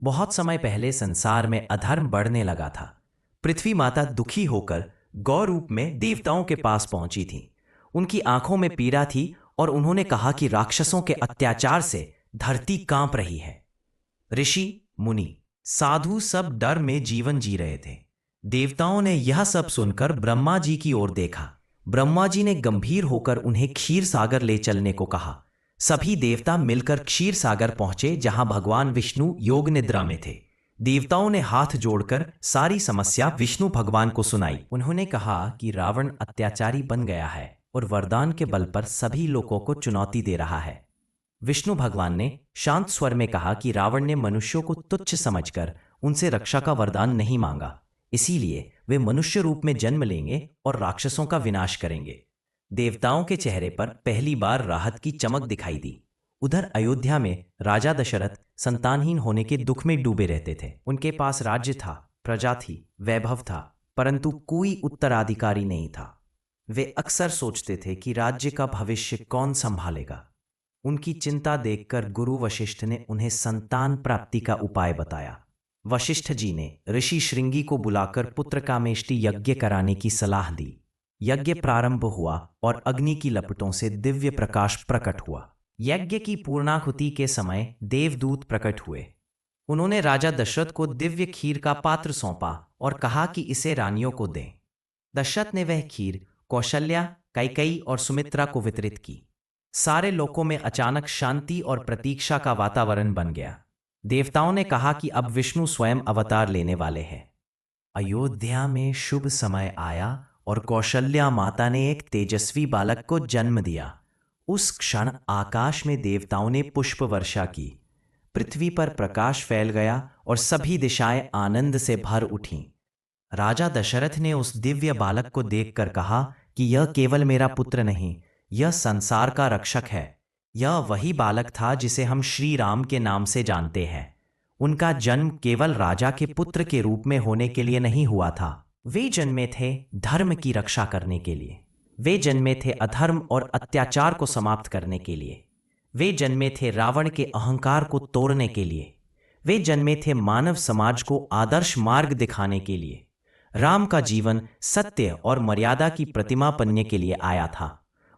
बहुत समय पहले संसार में अधर्म बढ़ने लगा था। पृथ्वी माता दुखी होकर गौ रूप में देवताओं के पास पहुंची थी। उनकी आंखों में पीड़ा थी और उन्होंने कहा कि राक्षसों के अत्याचार से धरती कांप रही है। ऋषि, मुनि, साधु सब डर में जीवन जी रहे थे। देवताओं ने यह सब सुनकर ब्रह्मा जी की ओर देखा। ब्रह्मा जी ने गंभीर होकर उन्हें क्षीर सागर ले चलने को कहा। सभी देवता मिलकर क्षीर सागर पहुंचे, जहां भगवान विष्णु योग निद्रा में थे। देवताओं ने हाथ जोड़कर सारी समस्या विष्णु भगवान को सुनाई। उन्होंने कहा कि रावण अत्याचारी बन गया है और वरदान के बल पर सभी लोगों को चुनौती दे रहा है। विष्णु भगवान ने शांत स्वर में कहा कि रावण ने मनुष्यों को तुच्छ समझकर उनसे रक्षा का वरदान नहीं मांगा, इसीलिए वे मनुष्य रूप में जन्म लेंगे और राक्षसों का विनाश करेंगे। देवताओं के चेहरे पर पहली बार राहत की चमक दिखाई दी। उधर अयोध्या में राजा दशरथ संतानहीन होने के दुख में डूबे रहते थे। उनके पास राज्य था, प्रजा थी, वैभव था, परंतु कोई उत्तराधिकारी नहीं था। वे अक्सर सोचते थे कि राज्य का भविष्य कौन संभालेगा। उनकी चिंता देखकर गुरु वशिष्ठ ने उन्हें संतान प्राप्ति का उपाय बताया। वशिष्ठ जी ने ऋषि श्रृंगी को बुलाकर पुत्र कामेष्टि यज्ञ कराने की सलाह दी। यज्ञ प्रारंभ हुआ और अग्नि की लपटों से दिव्य प्रकाश प्रकट हुआ। यज्ञ की पूर्णाहुति के समय देवदूत प्रकट हुए। उन्होंने राजा दशरथ को दिव्य खीर का पात्र सौंपा और कहा कि इसे रानियों को दें। दशरथ ने वह खीर कौशल्या, कैकेयी और सुमित्रा को वितरित की। सारे लोकों में अचानक शांति और प्रतीक्षा का वातावरण बन गया। देवताओं ने कहा कि अब विष्णु स्वयं अवतार लेने वाले हैं। अयोध्या में शुभ समय आया और कौशल्या माता ने एक तेजस्वी बालक को जन्म दिया। उस क्षण आकाश में देवताओं ने पुष्प वर्षा की। पृथ्वी पर प्रकाश फैल गया और सभी दिशाएं आनंद से भर उठीं। राजा दशरथ ने उस दिव्य बालक को देखकर कहा कि यह केवल मेरा पुत्र नहीं, यह संसार का रक्षक है। यह वही बालक था जिसे हम श्री राम के नाम से जानते हैं। उनका जन्म केवल राजा के पुत्र के रूप में होने के लिए नहीं हुआ था। वे जन्मे थे धर्म की रक्षा करने के लिए। वे जन्मे थे अधर्म और अत्याचार को समाप्त करने के लिए। वे जन्मे थे रावण के अहंकार को तोड़ने के लिए। वे जन्मे थे मानव समाज को आदर्श मार्ग दिखाने के लिए। राम का जीवन सत्य और मर्यादा की प्रतिमा बनने के लिए आया था।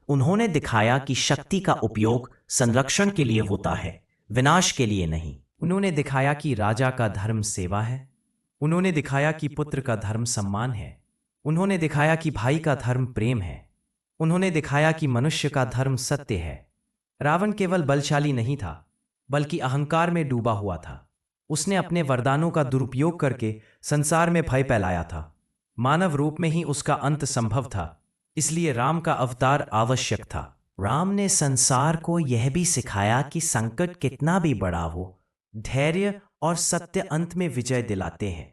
उन्होंने दिखाया कि शक्ति का उपयोग संरक्षण के लिए होता है, विनाश के लिए नहीं। उन्होंने दिखाया कि राजा का धर्म सेवा है। उन्होंने दिखाया कि पुत्र का धर्म सम्मान है। उन्होंने दिखाया कि भाई का धर्म प्रेम है। उन्होंने दिखाया कि मनुष्य का धर्म सत्य है। रावण केवल बलशाली नहीं था, बल्कि अहंकार में डूबा हुआ था। उसने अपने वरदानों का दुरुपयोग करके संसार में भय फैलाया था। मानव रूप में ही उसका अंत संभव था, इसलिए राम का अवतार आवश्यक था। राम ने संसार को यह भी सिखाया कि संकट कितना भी बड़ा हो, धैर्य और सत्य अंत में विजय दिलाते हैं।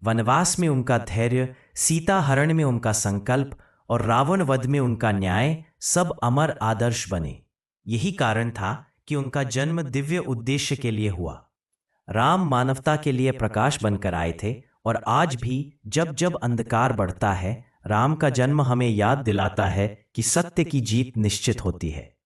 वनवास में उनका धैर्य, सीता हरण में उनका संकल्प और रावण वध में उनका न्याय सब अमर आदर्श बने। यही कारण था कि उनका जन्म दिव्य उद्देश्य के लिए हुआ। राम मानवता के लिए प्रकाश बनकर आए थे और आज भी जब जब अंधकार बढ़ता है, राम का जन्म हमें याद दिलाता है कि सत्य की जीत निश्चित होती है।